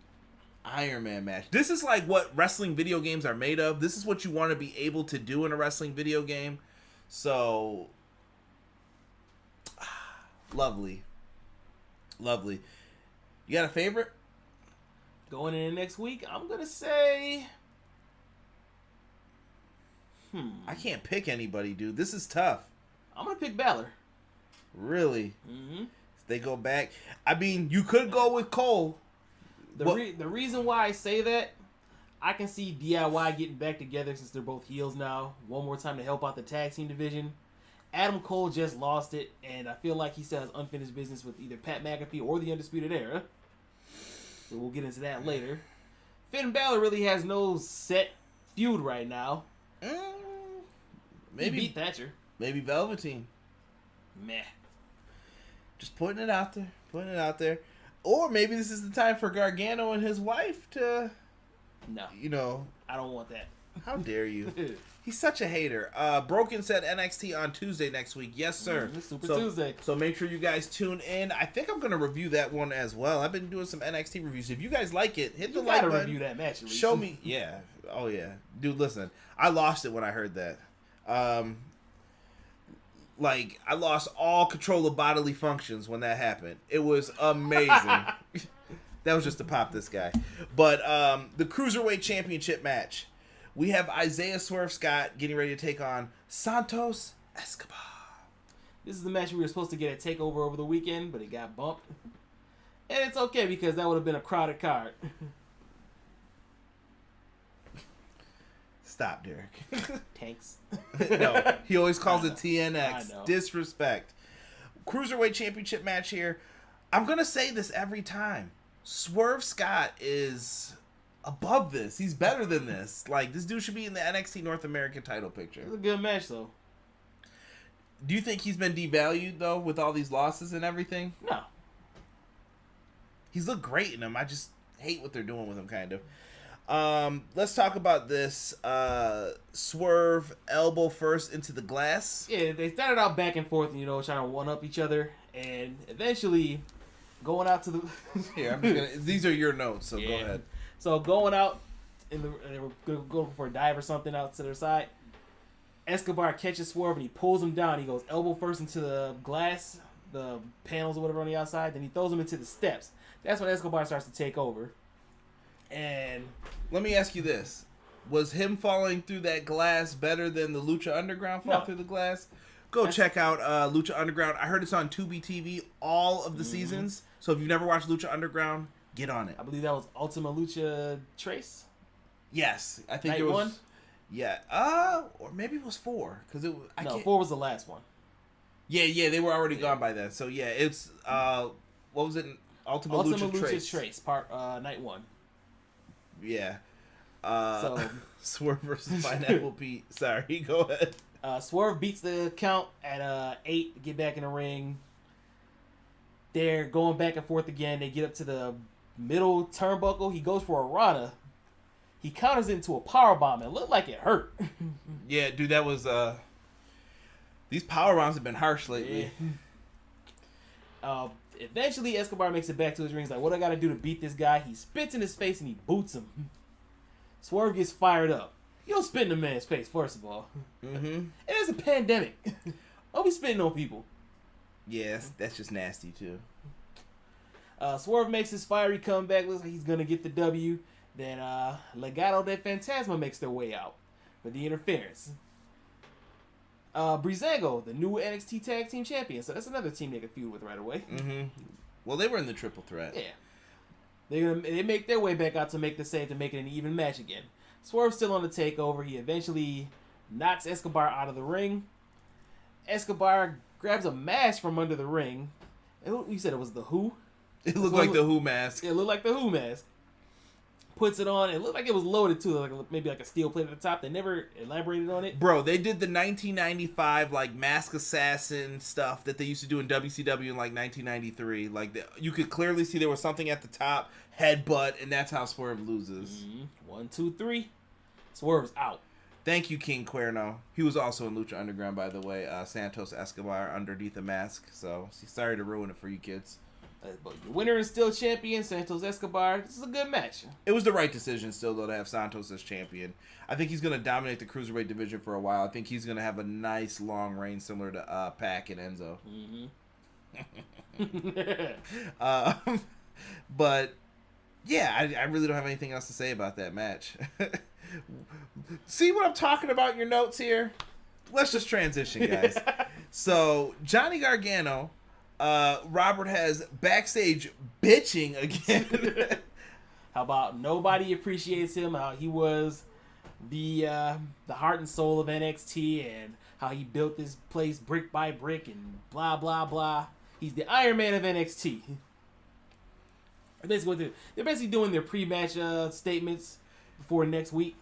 Iron Man match. This is like what wrestling video games are made of. This is what you want to be able to do in a wrestling video game. So, lovely. Lovely. You got a favorite? Going in next week, I'm going to say... I can't pick anybody, dude. This is tough. I'm going to pick Balor. Really? Mm-hmm. They go back. I mean, you could go with Cole. The reason why I say that, I can see DIY getting back together since they're both heels now. One more time to help out the tag team division. Adam Cole just lost it, and I feel like he still has unfinished business with either Pat McAfee or the Undisputed Era. But we'll get into that later. Finn Balor really has no set feud right now. Maybe he beat Thatcher. Maybe Velveteen. Meh. Just putting it out there. Or maybe this is the time for Gargano and his wife to, No. I don't want that. How dare you? He's such a hater. Broken said NXT on Tuesday next week. Yes, sir. Super Tuesday. So make sure you guys tune in. I think I'm going to review that one as well. I've been doing some NXT reviews. If you guys like it, hit the like button. Review that match at least. Show me. Yeah. Oh, yeah. Dude, listen. I lost it when I heard that. I lost all control of bodily functions when that happened. It was amazing. That was just to pop this guy. But the Cruiserweight Championship match. We have Isaiah Swerve Scott getting ready to take on Santos Escobar. This is the match we were supposed to get at TakeOver over the weekend, but it got bumped. And it's okay because that would have been a crowded card. Stop, Derek. Tanks. No, he always calls it TNX. I know. Disrespect. Cruiserweight Championship match here. I'm going to say this every time. Swerve Scott is above this. He's better than this. Like, this dude should be in the NXT North American title picture. It's a good match, though. Do you think he's been devalued, though, with all these losses and everything? No. He's looked great in them. I just hate what they're doing with him, kind of. Let's talk about this. Swerve elbow first into the glass. Yeah, they started out back and forth, trying to one-up each other. And eventually going out to the... Here, I'm just gonna... These are your notes, so go ahead. So going out, they were going to go for a dive or something out to their side. Escobar catches Swerve and he pulls him down. He goes elbow first into the glass, the panels or whatever on the outside. Then he throws him into the steps. That's when Escobar starts to take over. And let me ask you this. Was him falling through that glass better than the Lucha Underground fall through the glass? Check out Lucha Underground. I heard it's on Tubi TV all of the seasons. So if you've never watched Lucha Underground, get on it. I believe that was Ultima Lucha Trace. Yes, I think Night it was. one? Yeah. Or maybe it was 4 because it. 4 was the last one. Yeah, they were already gone by then. So yeah, it's what was it? Ultima Lucha Trace part night 1. Yeah. So Swerve versus Pineapple Pete. Sorry, go ahead. Swerve beats the count at 8 to get back in the ring. They're going back and forth again. They get up to the middle turnbuckle. He goes for a Rana. He counters into a powerbomb. It looked like it hurt. Yeah, dude, that was... These powerbombs have been harsh lately. Yeah. Eventually, Escobar makes it back to his ring. He's like, what do I got to do to beat this guy? He spits in his face and he boots him. Swerve gets fired up. You don't spit in a man's face, first of all. Mm-hmm. And it's a pandemic. Don't be spitting on people. Yeah, that's just nasty, too. Swerve makes his fiery comeback. Looks like he's going to get the W. Then Legado de Fantasma makes their way out for the interference. Breezango, the new NXT Tag Team Champion. So that's another team they can feud with right away. Mm-hmm. Well, they were in the triple threat. Yeah. They make their way back out to make the save to make it an even match again. Swerve's still on the takeover. He eventually knocks Escobar out of the ring. Escobar grabs a mask from under the ring. You said it was the Who? It looked like the Who mask. It looked like the Who mask. Puts it on. It looked like it was loaded too, maybe like a steel plate at the top. They never elaborated on it. Bro, they did the 1995 Mask Assassin stuff that they used to do in WCW in 1993. You could clearly see there was something at the top, headbutt, and that's how Swerve loses. Mm-hmm. 1, 2, 3. Swerve's out. Thank you, King Cuerno. He was also in Lucha Underground, by the way. Santos Escobar underneath the mask. So sorry to ruin it for you kids. But the winner is still champion, Santos Escobar. This is a good match. It was the right decision still, though, to have Santos as champion. I think he's going to dominate the Cruiserweight division for a while. I think he's going to have a nice long reign similar to Pac and Enzo. Mm-hmm. But, yeah, I really don't have anything else to say about that match. See what I'm talking about in your notes here? Let's just transition, guys. So, Johnny Gargano... Robert has backstage bitching again. How about nobody appreciates him? How he was the heart and soul of NXT, and how he built this place brick by brick, and blah blah blah. He's the Iron Man of NXT. They're basically doing their pre-match statements before next week.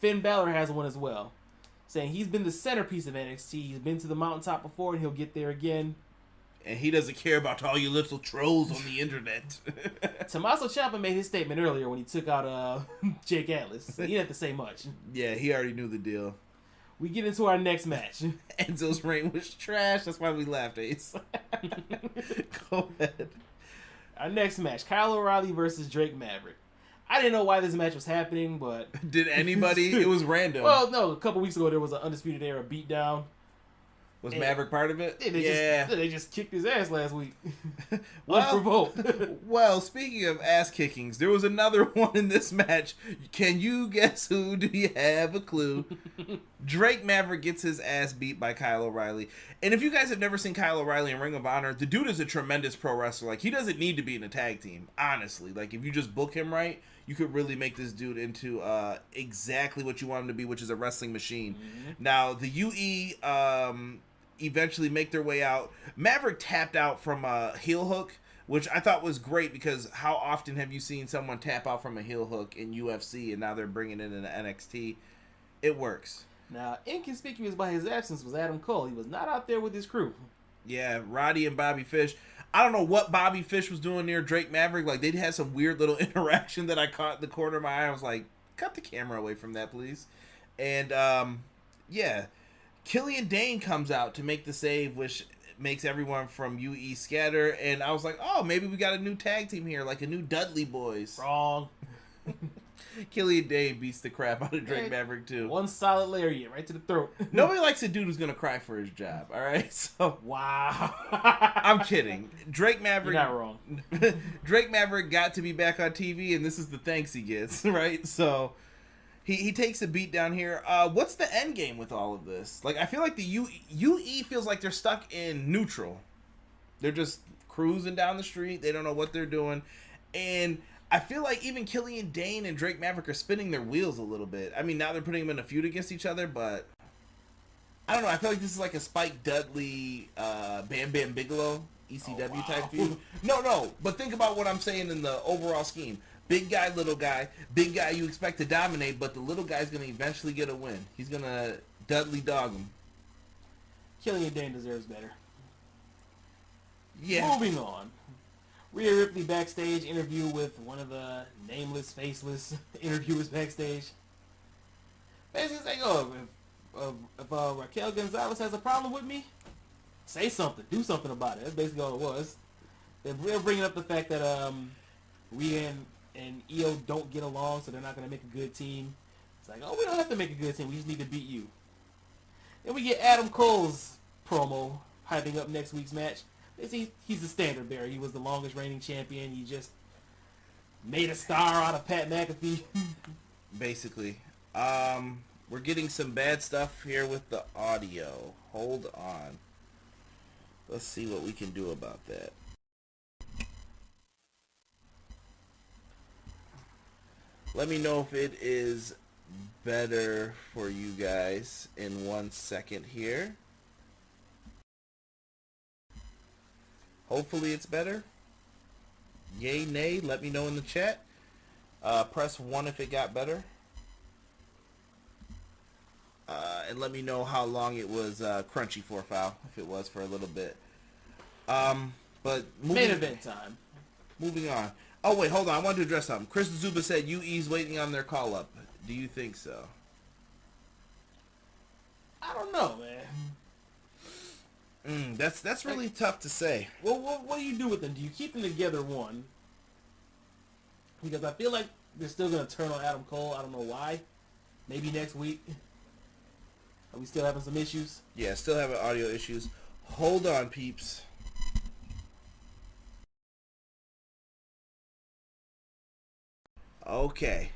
Finn Balor has one as well, saying he's been the centerpiece of NXT. He's been to the mountaintop before, and he'll get there again. And he doesn't care about all you little trolls on the internet. Tomasso Ciampa made his statement earlier when he took out Jake Atlas. He didn't have to say much. Yeah, he already knew the deal. We get into our next match. Enzo's reign was trash. That's why we laughed, Ace. Go ahead. Our next match, Kyle O'Reilly versus Drake Maverick. I didn't know why this match was happening, but... Did anybody? It was random. Well, no, a couple weeks ago there was an Undisputed Era beatdown. Was Maverick part of it? They just kicked his ass last week. Unprovoked. Well, speaking of ass kickings, there was another one in this match. Can you guess who? Do you have a clue? Drake Maverick gets his ass beat by Kyle O'Reilly. And if you guys have never seen Kyle O'Reilly in Ring of Honor, the dude is a tremendous pro wrestler. Like, he doesn't need to be in a tag team, honestly. Like, if you just book him right, you could really make this dude into exactly what you want him to be, which is a wrestling machine. Mm-hmm. Now, the UE eventually make their way out. Maverick tapped out from a heel hook, which I thought was great, because how often have you seen someone tap out from a heel hook in UFC, and now they're bringing it into NXT? It works. Now, inconspicuous by his absence was Adam Cole. He was not out there with his crew. Yeah, Roddy and Bobby Fish. I don't know what Bobby Fish was doing near Drake Maverick. Like, they had some weird little interaction that I caught in the corner of my eye. I was like, cut the camera away from that, please. And, yeah. Killian Dane comes out to make the save, which makes everyone from UE scatter. And I was like, oh, maybe we got a new tag team here, like a new Dudley Boys. Wrong. Killian Dane beats the crap out of Drake Maverick, too. One solid lariat right to the throat. Nobody likes a dude who's going to cry for his job, all right? So wow. I'm kidding. Drake Maverick... You're not wrong. Drake Maverick got to be back on TV, and this is the thanks he gets, right? So... He takes a beat down here. What's the end game with all of this? Like, I feel like the UE feels like they're stuck in neutral. They're just cruising down the street. They don't know what they're doing. And I feel like even Killian Dane and Drake Maverick are spinning their wheels a little bit. I mean, now they're putting them in a feud against each other, but... I don't know. I feel like this is like a Spike Dudley, Bam Bam Bigelow, ECW type feud. No. But think about what I'm saying in the overall scheme. Big guy, little guy. Big guy you expect to dominate, but the little guy's going to eventually get a win. He's going to Dudley dog him. Killian Dane deserves better. Yeah. Moving on. Rhea Ripley backstage interview with one of the nameless, faceless interviewers backstage. Basically saying, if Raquel Gonzalez has a problem with me, say something. Do something about it. That's basically all it was. They're bringing up the fact that Rhea and Io don't get along, so they're not going to make a good team. It's like, oh, we don't have to make a good team. We just need to beat you. Then we get Adam Cole's promo hyping up next week's match. He's the standard bearer. He was the longest reigning champion. He just made a star out of Pat McAfee. Basically. We're getting some bad stuff here with the audio. Hold on. Let's see what we can do about that. Let me know if it is better for you guys in 1 second here. Hopefully it's better. Yay, nay, let me know in the chat. Press 1 if it got better. And let me know how long it was crunchy for, Foul, if it was for a little bit. But main event time. Moving on. Oh, wait, hold on. I wanted to address something. Chris Zuba said UE's waiting on their call-up. Do you think so? I don't know, man. That's really tough to say. Well, what do you do with them? Do you keep them together, one? Because I feel like they're still going to turn on Adam Cole. I don't know why. Maybe next week. Are we still having some issues? Yeah, still having audio issues. Hold on, peeps. Okay,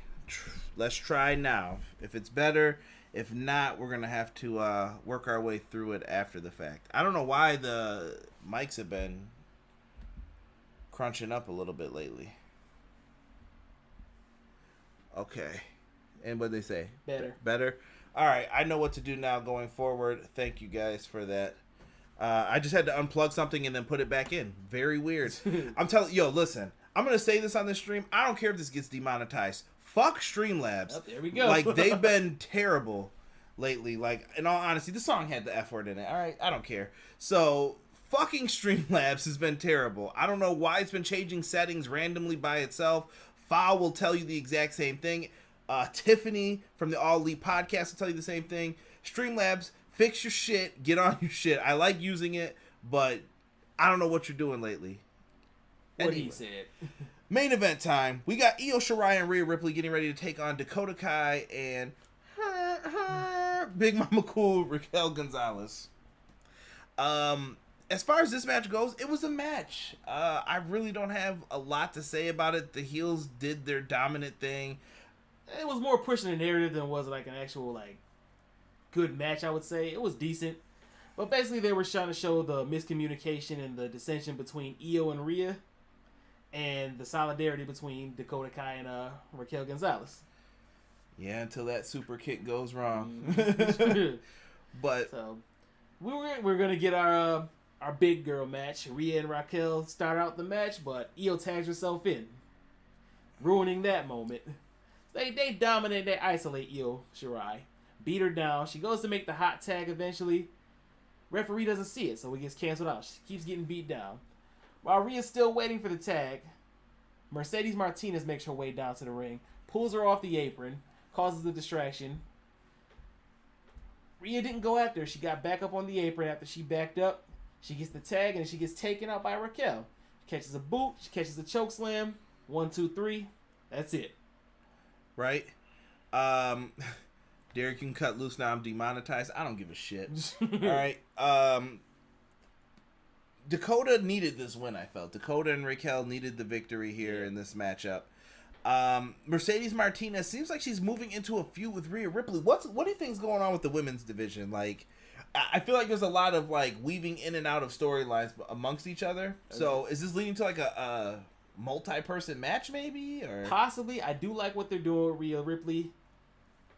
let's try now. If it's better, if not, we're going to have to work our way through it after the fact. I don't know why the mics have been crunching up a little bit lately. Okay, and what did they say? Better? All right, I know what to do now going forward. Thank you guys for that. I just had to unplug something and then put it back in. Very weird. I'm telling you, listen. I'm going to say this on the stream. I don't care if this gets demonetized. Fuck Streamlabs. Oh, there we go. Like, they've been terrible lately. Like, in all honesty, the song had the F word in it. All right? I don't care. So, Fucking Streamlabs has been terrible. I don't know why it's been changing settings randomly by itself. File will tell you the exact same thing. Tiffany from the All Elite podcast will tell you the same thing. Streamlabs, fix your shit. Get on your shit. I like using it, but I don't know what you're doing lately. What Anyway. he said. Main event time. We got Io Shirai and Rhea Ripley getting ready to take on Dakota Kai and Big Mama Cool Raquel Gonzalez. As far as this match goes, it was a match. I really don't have a lot to say about it. The heels did their dominant thing. It was more pushing the narrative than was like an actual like good match, I would say. It was decent. But basically they were trying to show the miscommunication and the dissension between Io and Rhea and the solidarity between Dakota Kai and Raquel Gonzalez. Yeah, until that super kick goes wrong. But so we're gonna get our big girl match. Rhea and Raquel start out the match, but Io tags herself in, ruining that moment. They dominate, they isolate Io Shirai, beat her down. She goes to make the hot tag eventually. Referee doesn't see it, so it gets canceled out. She keeps getting beat down. While Rhea's still waiting for the tag, Mercedes Martinez makes her way down to the ring, pulls her off the apron, causes the distraction. Rhea didn't go after her. She got back up on the apron after she backed up. She gets the tag, and she gets taken out by Raquel. She catches a boot. She catches a choke slam. 1, 2, 3. That's it. Right? Derek, you can cut loose now. I'm demonetized. I don't give a shit. Alright. Dakota needed this win, I felt. Dakota and Raquel needed the victory here in this matchup. Mercedes Martinez seems like she's moving into a feud with Rhea Ripley. What do you think's going on with the women's division? Like, I feel like there's a lot of like weaving in and out of storylines amongst each other. So is this leading to like a multi-person match maybe? Or possibly. I do like what they're doing with Rhea Ripley.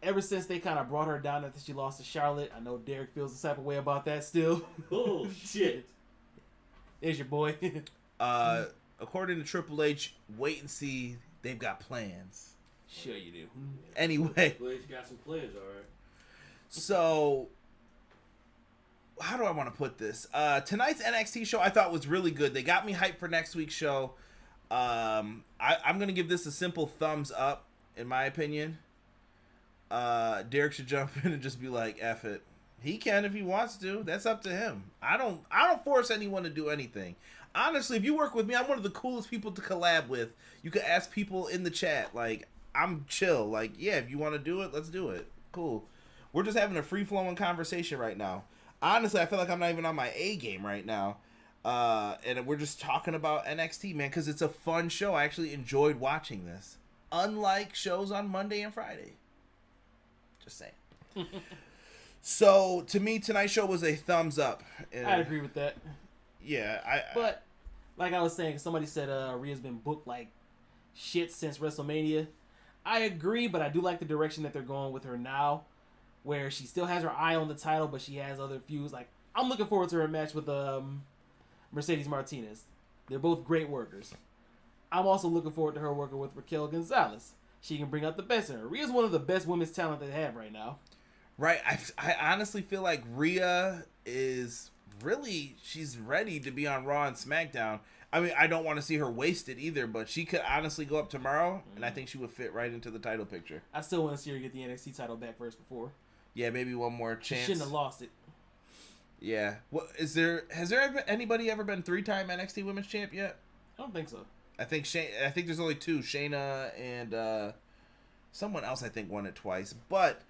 Ever since they kind of brought her down after she lost to Charlotte, I know Derek feels the type of way about that still. Oh, shit. There's your boy. According to Triple H, wait and see. They've got plans. Sure you do. Anyway. Blaze got some plans, alright. So, how do I want to put this? Tonight's NXT show I thought was really good. They got me hyped for next week's show. I'm going to give this a simple thumbs up, in my opinion. Derek should jump in and just be like, F it. He can if he wants to. That's up to him. I don't force anyone to do anything. Honestly, if you work with me, I'm one of the coolest people to collab with. You can ask people in the chat. Like, I'm chill. Like, yeah, if you want to do it, let's do it. Cool. We're just having a free-flowing conversation right now. Honestly, I feel like I'm not even on my A game right now. And we're just talking about NXT, man, because it's a fun show. I actually enjoyed watching this. Unlike shows on Monday and Friday. Just saying. So, to me, tonight's show was a thumbs up. I'd agree with that. Yeah, But, like I was saying, somebody said Rhea's been booked like shit since WrestleMania. I agree, but I do like the direction that they're going with her now, where she still has her eye on the title, but she has other feuds. Like, I'm looking forward to her match with Mercedes Martinez. They're both great workers. I'm also looking forward to her working with Raquel Gonzalez. She can bring out the best in her. Rhea's one of the best women's talent they have right now. Right. I honestly feel like Rhea is really, she's ready to be on Raw and SmackDown. I mean, I don't want to see her wasted either, but she could honestly go up tomorrow, and I think she would fit right into the title picture. I still want to see her get the NXT title back first before. Yeah, maybe one more chance. She shouldn't have lost it. Yeah. What has there anybody ever been 3-time NXT Women's Champ yet? I don't think so. I think there's only 2, Shayna and someone else I think won it twice. But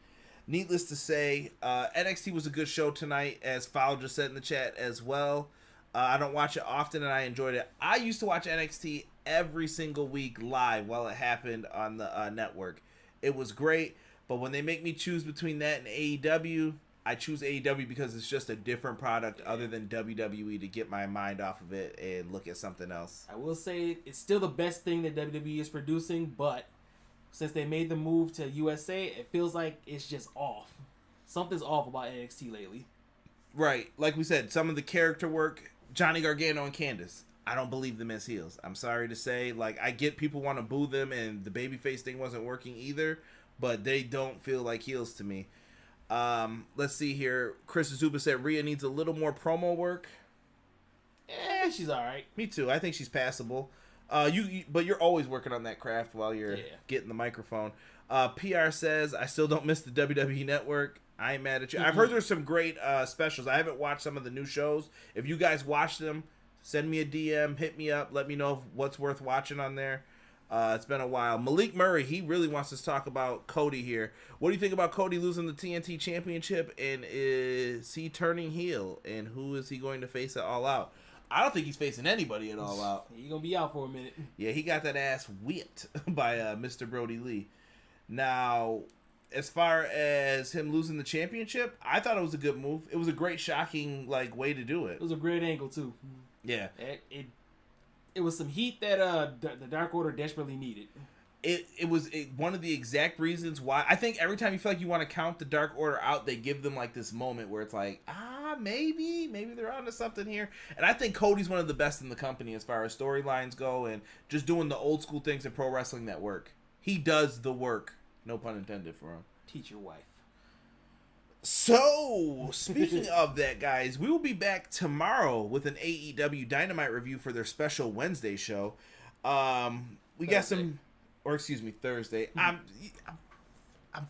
needless to say, NXT was a good show tonight, as Fowl just said in the chat as well. I don't watch it often, and I enjoyed it. I used to watch NXT every single week live while it happened on the network. It was great, but when they make me choose between that and AEW, I choose AEW because it's just a different product other than WWE to get my mind off of it and look at something else. I will say it's still the best thing that WWE is producing, but since they made the move to USA, it feels like it's just off. Something's off about NXT lately. Right. Like we said, some of the character work, Johnny Gargano and Candice, I don't believe them as heels. I'm sorry to say. Like, I get people want to boo them, and the babyface thing wasn't working either, but they don't feel like heels to me. Let's see here. Chris Azuba said Rhea needs a little more promo work. She's all right. Me too. I think she's passable. But you're always working on that craft while you're getting the microphone. PR says, I still don't miss the WWE Network. I ain't mad at you. I've heard there's some great specials. I haven't watched some of the new shows. If you guys watch them, send me a DM, hit me up, let me know what's worth watching on there. It's been a while. Malik Murray, he really wants us to talk about Cody here. What do you think about Cody losing the TNT Championship, and is he turning heel, and who is he going to face at All Out? I don't think he's facing anybody at All Out. He's going to be out for a minute. Yeah, he got that ass whipped by Mr. Brody Lee. Now, as far as him losing the championship, I thought it was a good move. It was a great, shocking way to do it. It was a great angle, too. Yeah. It was some heat that the Dark Order desperately needed. It was one of the exact reasons why. I think every time you feel like you want to count the Dark Order out, they give them this moment where it's like, maybe they're onto something here. And I think Cody's one of the best in the company as far as storylines go and just doing the old school things in pro wrestling that work. He does the work. No pun intended for him. Teach your wife. So, speaking of that, guys, we will be back tomorrow with an AEW Dynamite review for their special Wednesday show. We got some, or excuse me, Thursday. I'm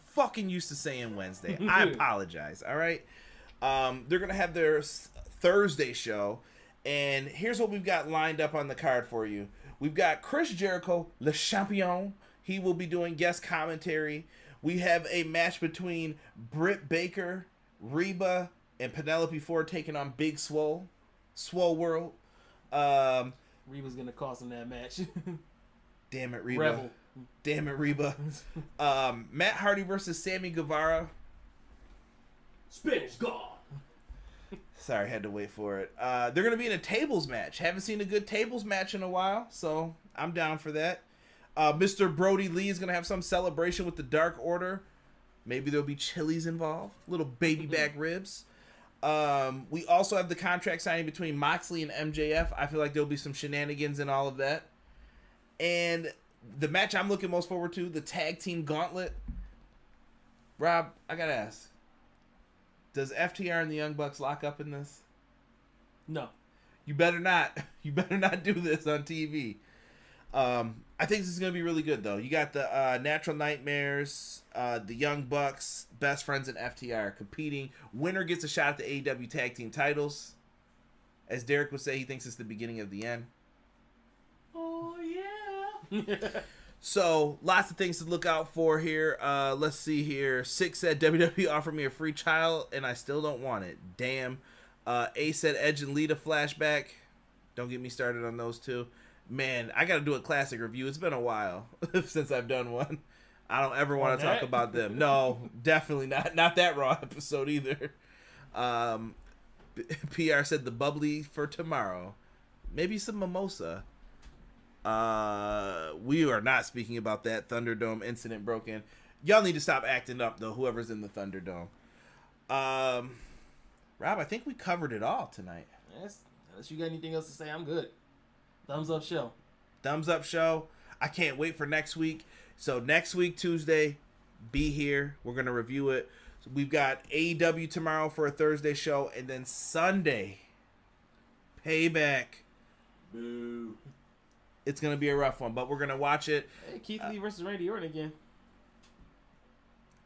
fucking used to saying Wednesday. I apologize. All right. They're gonna have their Thursday show, and here's what we've got lined up on the card for you. We've got Chris Jericho, Le Champion. He will be doing guest commentary. We have a match between Britt Baker, Reba, and Penelope Ford taking on Big Swole World. Reba's gonna cost him that match. Damn it, Reba. Rebel. Damn it, Reba. Matt Hardy versus Sammy Guevara. Spanish God. Sorry, I had to wait for it. They're going to be in a tables match. Haven't seen a good tables match in a while, so I'm down for that. Mr. Brody Lee is going to have some celebration with the Dark Order. Maybe there'll be chilies involved. Little baby back ribs. We also have the contract signing between Moxley and MJF. I feel like there'll be some shenanigans in all of that. And the match I'm looking most forward to, the Tag Team Gauntlet. Rob, I got to ask. Does FTR and the Young Bucks lock up in this? No. You better not. You better not do this on TV. I think this is going to be really good, though. You got the Natural Nightmares, the Young Bucks, Best Friends, and FTR competing. Winner gets a shot at the AEW Tag Team titles. As Derek would say, he thinks it's the beginning of the end. Oh, yeah. So, lots of things to look out for here. Let's see here. Six said, WWE offered me a free trial, and I still don't want it. Damn. A said, Edge and Lita flashback. Don't get me started on those two. Man, I got to do a classic review. It's been a while since I've done one. I don't ever want to talk about them. No, definitely not. Not that Raw episode either. PR said, the bubbly for tomorrow. Maybe some mimosa. We are not speaking about that Thunderdome incident broken. Y'all need to stop acting up, though, whoever's in the Thunderdome. Rob, I think we covered it all tonight. Yes. Unless you got anything else to say, I'm good. Thumbs up show. Thumbs up show. I can't wait for next week. So next week, Tuesday, be here. We're going to review it. So we've got AEW tomorrow for a Thursday show. And then Sunday, Payback. Boo. It's going to be a rough one, but we're going to watch it. Hey, Keith Lee versus Randy Orton again.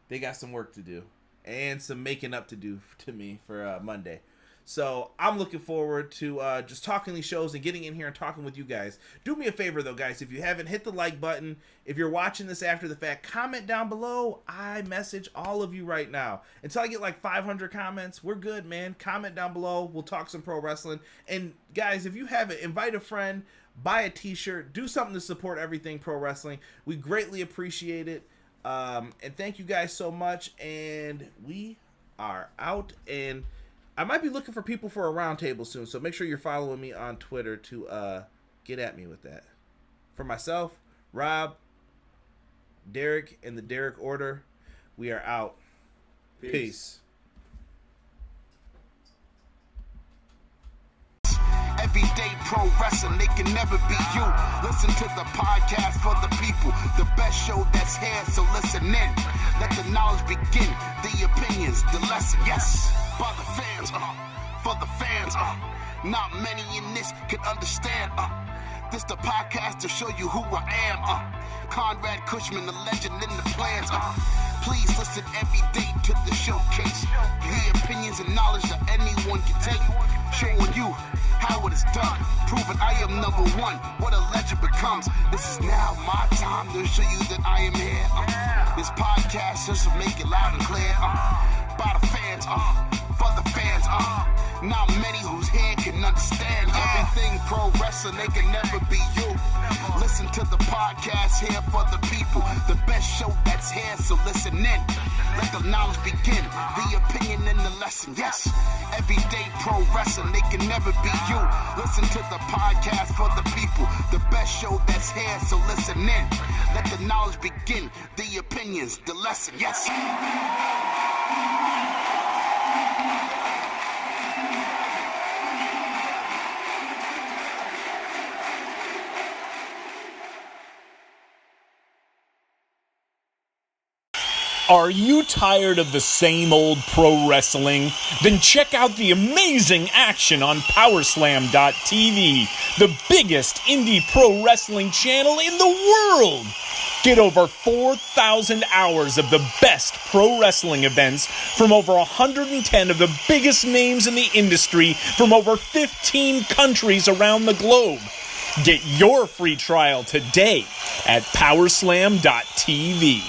They got some work to do. And some making up to do to me for Monday. So I'm looking forward to just talking these shows and getting in here and talking with you guys. Do me a favor, though, guys. If you haven't, hit the like button. If you're watching this after the fact, comment down below. I message all of you right now. Until I get like 500 comments, we're good, man. Comment down below. We'll talk some pro wrestling. And, guys, if you haven't, invite a friend. Buy a t-shirt. Do something to support everything pro wrestling. We greatly appreciate it. And thank you guys so much. And we are out. And I might be looking for people for a roundtable soon, so make sure you're following me on Twitter to get at me with that. For myself, Rob, Derek, and the Derek Order, we are out. Peace. Everyday pro wrestling, they can never be you. Listen to the podcast for the people. The best show that's here, so listen in. Let the knowledge begin. The opinions, the lesson, yes. By the fans, for the fans, not many in this can understand, This the podcast to show you who I am, Conrad Cushman, the legend in the plans, Please listen every day to the showcase. The opinions and knowledge that anyone can take. Showing you how it is done. Proving I am number one. What a legend becomes. This is now my time to show you that I am here. This podcast just to make it loud and clear. By the fans, for the fans, not many who's here can understand everything pro wrestling, they can never be you. Listen to the podcast here for the people. The best show that's here, so listen in. Let the knowledge begin, the opinion and the lesson, yes. Everyday pro wrestling, they can never be you. Listen to the podcast for the people. The best show that's here, so listen in. Let the knowledge begin, the opinions, the lesson, yes. Are you tired of the same old pro wrestling? Then check out the amazing action on Powerslam.tv, the biggest indie pro wrestling channel in the world. Get over 4,000 hours of the best pro wrestling events from over 110 of the biggest names in the industry from over 15 countries around the globe. Get your free trial today at Powerslam.tv.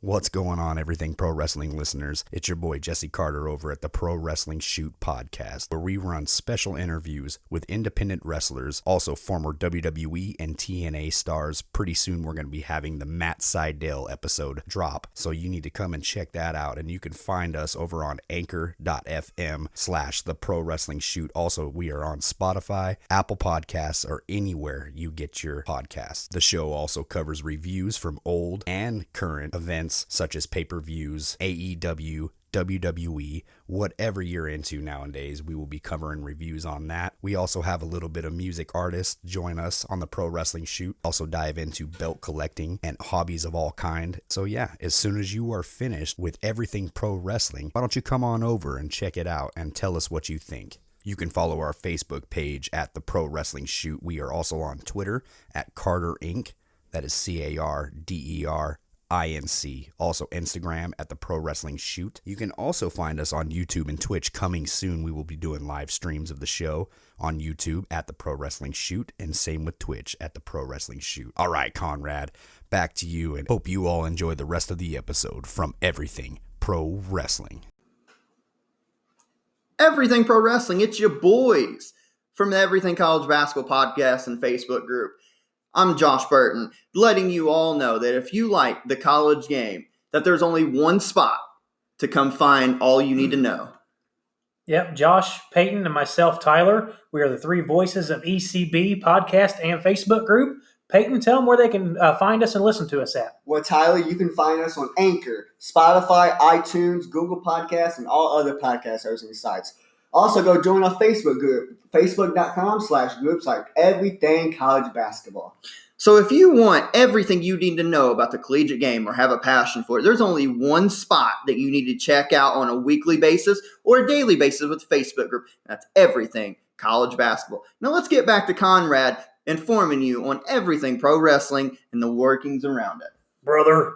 What's going on, Everything Pro Wrestling listeners? It's your boy Jesse Carter over at the Pro Wrestling Shoot podcast, where we run special interviews with independent wrestlers, also former WWE and TNA stars. Pretty soon we're going to be having the Matt Sydal episode drop, so you need to come and check that out. And you can find us over on anchor.fm/the Pro Wrestling Shoot. Also, we are on Spotify, Apple Podcasts, or anywhere you get your podcasts. The show also covers reviews from old and current events such as pay-per-views, AEW, WWE, whatever you're into nowadays, we will be covering reviews on that. We also have a little bit of music artists join us on the Pro Wrestling Shoot. Also dive into belt collecting and hobbies of all kind. So yeah, as soon as you are finished with everything pro wrestling, why don't you come on over and check it out and tell us what you think. You can follow our Facebook page at the Pro Wrestling Shoot. We are also on Twitter at Carter Inc. That is CARDER. INC. Also Instagram at the Pro Wrestling Shoot. You can also find us on YouTube and Twitch. Coming soon, we will be doing live streams of the show on YouTube at the Pro Wrestling Shoot, and same with Twitch at the Pro Wrestling Shoot. All right, Conrad, back to you, and hope you all enjoy the rest of the episode from Everything Pro Wrestling. Everything Pro Wrestling, it's your boys from the Everything College Basketball Podcast and Facebook group. I'm Josh Burton, letting you all know that if you like the college game, that there's only one spot to come find all you need to know. Yep, Josh, Peyton, and myself, Tyler. We are the three voices of ECB podcast and Facebook group. Peyton, tell them where they can find us and listen to us at. Well, Tyler, you can find us on Anchor, Spotify, iTunes, Google Podcasts, and all other podcast hosting sites. Also, go join our Facebook group, facebook.com/groups like Everything College Basketball. So if you want everything you need to know about the collegiate game or have a passion for it, there's only one spot that you need to check out on a weekly basis or a daily basis with the Facebook group. That's Everything College Basketball. Now let's get back to Conrad informing you on everything pro wrestling and the workings around it. Brother.